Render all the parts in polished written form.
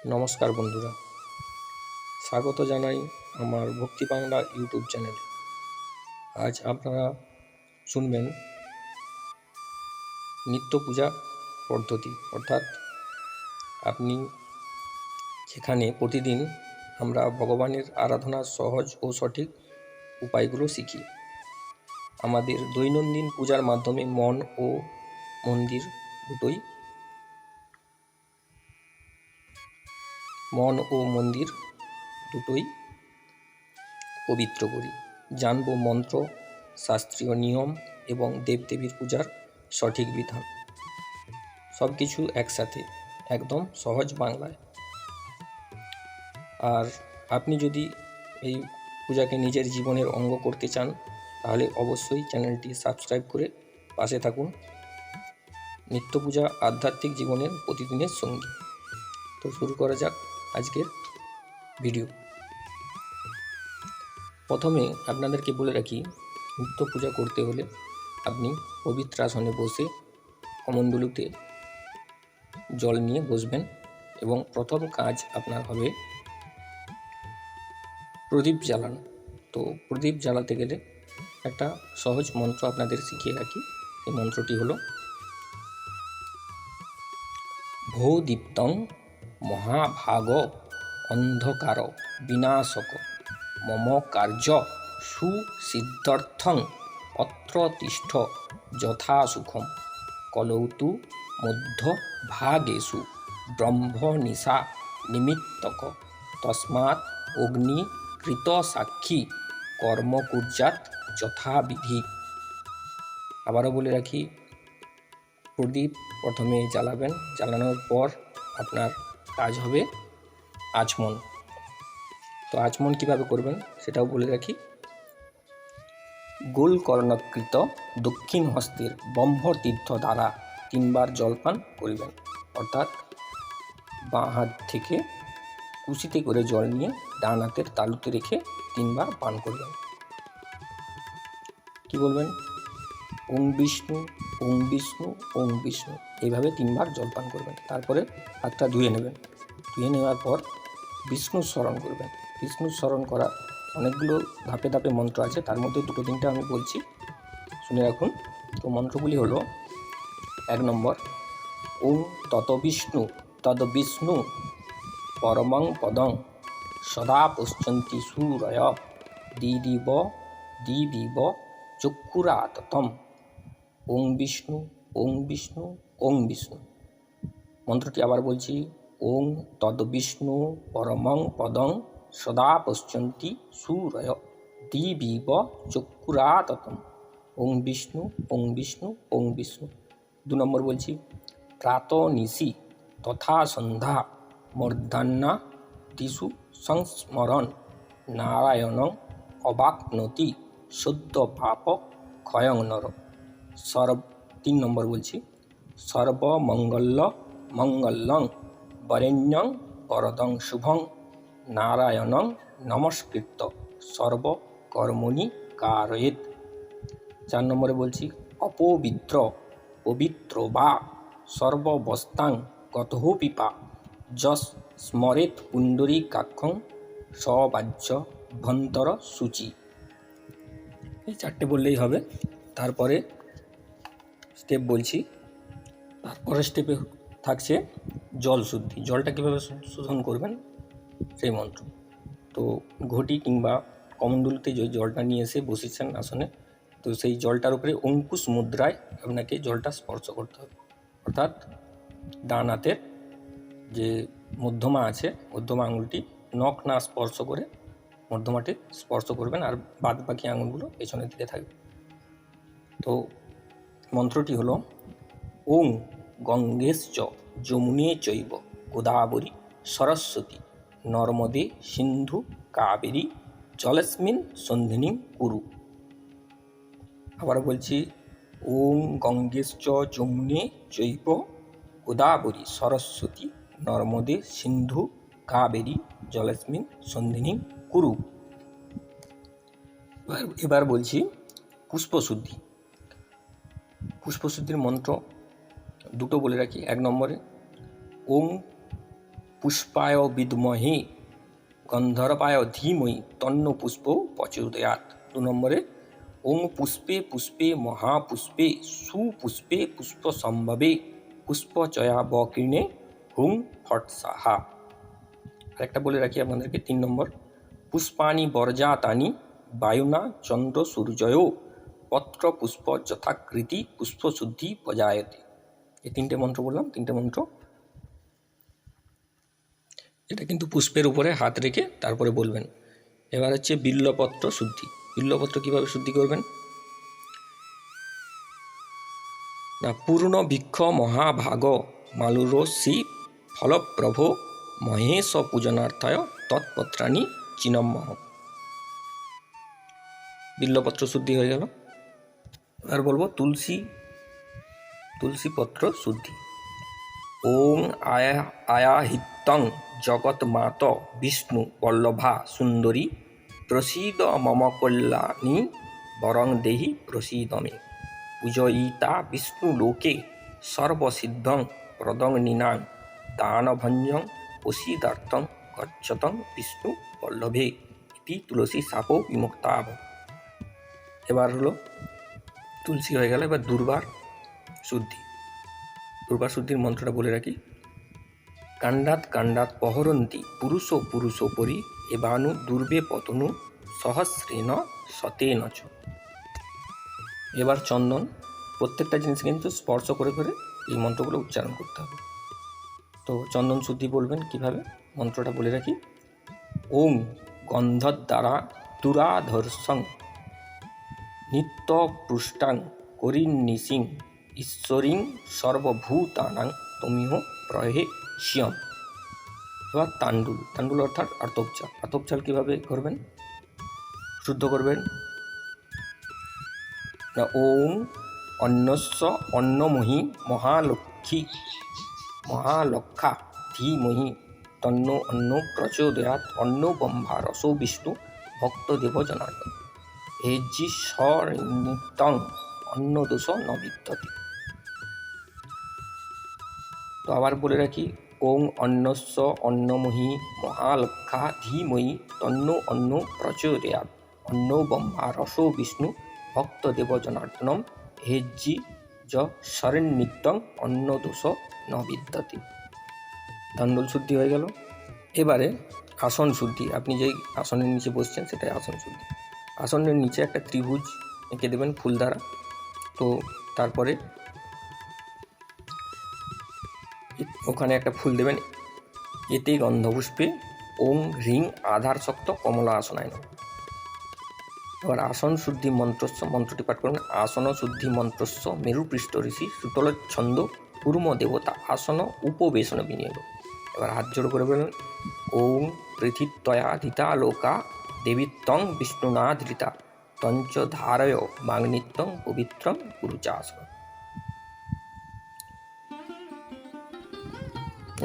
নমস্কার বন্ধুরা, স্বাগত জানাই আমার ভক্তি বাংলা ইউটিউব চ্যানেলে। আজ আপনারা শুনবেন নিত্য পূজা পদ্ধতি, অর্থাৎ আপনি যেখানে প্রতিদিন আমরা ভগবানের আরাধনার সহজ ও সঠিক উপায়গুলো শিখি। আমাদের দৈনন্দিন পূজার মাধ্যমে মন ও মন্দির দুটোই পবিত্র করি। জানব মন্ত্র, শাস্ত্রীয় নিয়ম এবং দেবদেবীর পূজার সঠিক বিধান, সব কিছু একসাথে, একদম সহজ বাংলায়। আর আপনি যদি এই পূজাকে নিজের জীবনের অঙ্গ করতে চান, তাহলে অবশ্যই চ্যানেলটি সাবস্ক্রাইব করে পাশে থাকুন। নিত্য পূজা আধ্যাত্মিক জীবনের প্রতিদিনের সঙ্গী। তো শুরু করা যাক আজকের ভিডিও। প্রথমে আপনাদেরকে বলে রাখি, নিত্য পূজা করতে হলে আপনি পবিত্র আসনে বসে কমণ্ডলুতে জল নিয়ে বসবেন এবং প্রথম কাজ আপনার হবে প্রদীপ জ্বালানো। তো প্রদীপ জ্বালাতে গেলে একটা সহজ মন্ত্র আপনাদের শিখিয়ে রাখি। এই মন্ত্রটি হলো ভো দীপ্তং মহাভাগ অন্ধকার বিনাশক মম কার্য সুসিদ্ধ্যর্থং অত্র তিষ্ঠ যথা সুখম কলৌতু মধ্য ভাগেষু ব্রহ্মনিশা নিমিত্তক তস্মাৎ অগ্নি কৃত সাক্ষী কর্ম কুর্যাৎ যথাবিধি। আবারও বলে রাখি, প্রদীপ প্রথমে জ্বালাবেন, জ্বালানোর পর আপনার কাজ হবে আচমন। তো আচমন কিভাবে করবেন সেটাও বলে রাখি। গোল কর্ণকৃত দক্ষিণ হস্তের ব্রহ্মতীর্থ দ্বারা 3 বার জলপান করিবেন, অর্থাৎ বাঁ হাত থেকে কুশিতে করে জল নিয়ে ডান হাতের তালুতে রেখে 3 বার পান করবেন। কি বলবেন? ওং বিষ্ণু, ওং বিষ্ণু, ওং বিষ্ণু, এইভাবে 3 বার জলপান করবেন। তারপরে হাতটা ধুয়ে নেবেন। ধুয়ে নেওয়ার পর বিষ্ণু স্মরণ করবেন। বিষ্ণু স্মরণ করা অনেকগুলো ধাপে ধাপে মন্ত্র আছে, তার মধ্যে 2-3টা আমি বলছি, শুনে রাখুন। তো মন্ত্রগুলি হলো: 1 নম্বর, ওং তত বিষ্ণু তদ বিষ্ণু পরমং পদং সদা পশ্যন্তি সূরয় দিদিব দিদিব চক্ষুরাততম ওং বিষ্ণু, ওং বিষ্ণু, ওং বিষ্ণু। মন্ত্রটি আবার বলছি: ওং তদ বিষ্ণু পরমং পদং সদা পশ্যন্তি সূরয় দিবিব চক্ষুরাততম ওং বিষ্ণু, ওং বিষ্ণু, ওং বিষ্ণু। 2 নম্বর বলছি: প্রাত নিশি তথা সন্ধ্যা মূর্ধন্যা তিসু সংস্মরণ নারায়ণং অবাপ্নোতি সদ্য পাপ ক্ষয়ং নর। 3 নম্বর বলছি: সর্বমঙ্গল মঙ্গলং বরেণ্যং বরদং শুভং নারায়ণং নমস্কৃত্য সর্বকর্মণি কারয়েৎ। 4 নম্বরে বলছি: অপবিত্র পবিত্র বা সর্ববস্তাং গতোপিপা যস স্মরেত পুণ্ডরীকাক্ষং সবাজ্য ভন্তর সূচি। এই 4টে বললেই হবে। তারপরে স্টেপ বলছি। তারপরে স্টেপে থাকছে জল শুদ্ধি। জলটা কীভাবে শোধন করবেন সেই মন্ত্র। তো ঘটি কিংবা কমণ্ডলুতে যে জলটা নিয়ে এসে বসেছেন আসনে, তো সেই জলটার উপরে অঙ্কুশ মুদ্রায় আপনাকে জলটা স্পর্শ করতে হবে, অর্থাৎ ডান হাতের যে মধ্যমা আছে, মধ্যমা আঙুলটি নখ না স্পর্শ করে মধ্যমাটি স্পর্শ করবেন, আর বাদ বাকি আঙুলগুলো পেছনের দিকে থাকবে। তো মন্ত্রটি হলো: ওং গঙ্গেশ্চ যমুনে চৈব গোদাবরী সরস্বতী নর্মদে সিন্ধু কাবেরী জলেস্মিন সন্ধিনীং কুরু। আবার বলছি: ওং গঙ্গেশ্চ যমুনে চৈব গোদাবরী সরস্বতী নর্মদে সিন্ধু কাবেরী জলেস্মিন সন্ধিনীং কুরু। এবার বলছি পুষ্পশুদ্ধি। পুষ্পশুদ্ধির মন্ত্র 2টো বলে রাখি। 1 নম্বরে ওং পুষ্পায় বিদ্মহে গন্ধর্বায় ধীমহি তন্নো পুষ্প প্রচোদয়াৎ। 2 নম্বরে ওং পুষ্পে পুষ্পে মহাপুষ্পে সুপুষ্পে পুষ্পসম্ভবে পুষ্পচয়া বকীর্ণে হুং ফট স্বাহা। আরেকটা বলে রাখি আপনাদেরকে 3 নম্বর পুষ্পানি বর্জাতানি বায়ুনা চন্দ্র সূর্যয়ো পত্র পুষ্প যথাকৃতি পুষ্পশুদ্ধি প্রজায়তে। এই 3টে মন্ত্র বললাম, 3টে মন্ত্র। এটা কিন্তু পুষ্পের উপরে হাত রেখে তারপরে বলবেন। এবার হচ্ছে বিল্লপত্র শুদ্ধি। বিল্লপত্র কীভাবে শুদ্ধি করবেন না, পূর্ণ বৃক্ষ মহাভাগ মালুরশ্রী ফলপ্রভ মহেশ পূজনার্থায় তৎপত্রাণি চিনম্মহ। বিল্লপত্র শুদ্ধি হয়ে গেল। আর বলবো তুলসী পত্র শুদ্ধি। ওং আয়াহিত্যং জগৎমাত বিষ্ণু বল্লভা সুন্দরী প্রসীদ মম কল্যাণী বরং দেহি প্রসীদ মে পূজয়িতা বিষ্ণু লোকে সর্বসিদ্ধং প্রদং নিনাং দানভঞ্জং প্রসীদার্থং গচ্ছতং বিষ্ণু বল্লভে ইতি তুলসী শাপো বিমুক্তাভ। এবার হলো তুলসী হয়ে গেল। এবার দুর্বার শুদ্ধি। দুর্বার শুদ্ধির মন্ত্রটা বলে রাখি। কাণ্ডাত কাণ্ডাত পহরন্তি পুরুষোপরি এবানু দুর্বে পতনু সহস্রেণ শতেন চ। এবার চন্দন। প্রত্যেকটা জিনিস কিন্তু স্পর্শ করে করে এই মন্ত্রগুলো উচ্চারণ করতে হবে। তো চন্দন শুদ্ধি বলবেন কিভাবে, মন্ত্রটা বলে রাখি। ওং গন্ধদ্বারা দুরাধর্ষং নিত্য পৃষ্টাং করিন্নিসিং ঈশ্বরীং সর্বভূতানাং তমিহ প্রহে শিয়ম। এবার তাণ্ডুল। তাণ্ডুল অর্থাৎ আর্তবচাল। আর্তবচাল কীভাবে করবেন, শুদ্ধ করবেন না। ওং অন্নস্য অন্নমহি মহালক্ষা ধীমহি তন্ন অন্ন প্রচোদয়াৎ অন্ন ব্রহ্মা রসো বিষ্ণু ভক্তদেব জনার্দন হেজিস্বরিতং অন্নদোষ ন বিদ্যতে। তো আবার বলে রাখি। ওং অন্নস্য অন্নমহি মহালক্ষা ধীমহি তন্ন অন্ন প্রচোদয়াৎ অন্ন ব্রহ্মা রসো বিষ্ণু ভক্তদেব জনার্দনম হেজি শরণ্যিত্যং অন্নদোষ ন বিদ্যতে। তাণ্ডুল শুদ্ধি হয়ে গেল। এবারে আসন শুদ্ধি। আপনি যেই আসনের নিচে বসছেন সেটাই আসন শুদ্ধি। আসনের নিচে একটা ত্রিভুজ এঁকে দেবেন ফুল দ্বারা। তো তারপরে ওখানে একটা ফুল দেবেন। এতে গন্ধপুষ্পে ওং হ্রিং আধার শক্ত কমলা আসনায় নমঃ। এবার আসন শুদ্ধি মন্ত্রটি পাঠ করবেন। আসন শুদ্ধি মন্ত্রস্য মেরুপৃষ্ঠ ঋষি সুতল ছন্দ কুর্ম দেবতা আসন উপবেশন বিনিয়োগ। এবার হাত জোড় করে বলবেন। ওং পৃথিত্যয়া ধিতা লোকা দেবীত্বং বিষ্ণুনা ধৃতা তঞ্চ ধারয় মাগ্নিত্যং পবিত্রং কুরুচাসন।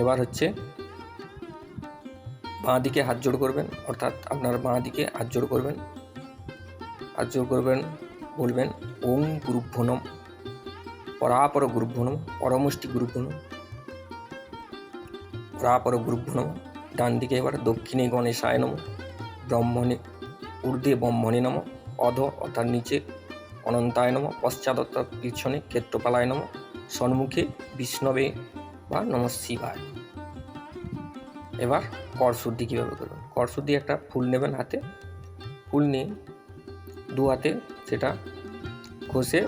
এবার হচ্ছে বাঁ দিকে হাত জোড় করবেন, অর্থাৎ আপনার বাঁ দিকে হাত জোড় করবেন। হাত জোড় করবেন, বলবেন ওং গুরুভ্যো নমঃ পরাপর গুরুভ্যো নমঃ পরমষ্টি গুরুভ্যো নমঃ পরাপর গুরুভ্যো নমঃ। ডান দিকে এবার দক্ষিণে গণেশায় নমঃ ব্রহ্মণে ঊর্ধ্বে ব্রহ্মণে নমঃ অধ অর্থাৎ নিচে অনন্তায় নমঃ পশ্চাৎ অর্থাৎ পিছনে ক্ষেত্রপালায় নমঃ সম্মুখে বিষ্ণবে বা নমঃ শিবায়। এবার কর শুদ্ধি কীভাবে করবেন। কর শুদ্ধি একটা ফুল নেবেন হাতে। ফুল নিয়ে দু হাতে সেটা ঘষে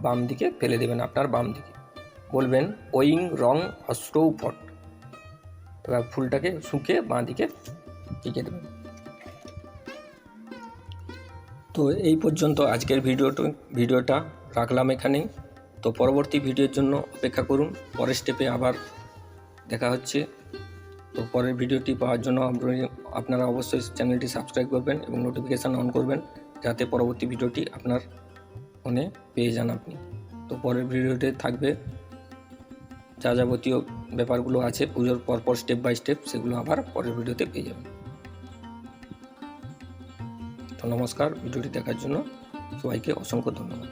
বাম দিকে ফেলে দেবেন, আপনার বাম দিকে। বলবেন ওইং রং হস্রৌ ফট। এবার ফুলটাকে শুকে বাঁ দিকে টিকে দেবেন। তো এই পর্যন্ত আজকের ভিডিওটা রাখলাম এখানেই। তো পরবর্তী ভিডিওর জন্য অপেক্ষা করুন। পরের স্টেপে আবার দেখা হচ্ছে। তো পরের ভিডিওটি পাওয়ার জন্য আপনারা অবশ্যই চ্যানেলটি সাবস্ক্রাইব করবেন এবং নোটিফিকেশান অন করবেন, যাতে পরবর্তী ভিডিওটি আপনার ফোনে পেয়ে যান আপনি। তো পরের ভিডিওতে থাকবে যা যাবতীয় ব্যাপারগুলো আছে পুজোর পরপর স্টেপ বাই স্টেপ, সেগুলো আবার পরের ভিডিওতে পেয়ে যাবেন। তো নমস্কার, ভিডিওটি দেখার জন্য সবাইকে অসংখ্য ধন্যবাদ।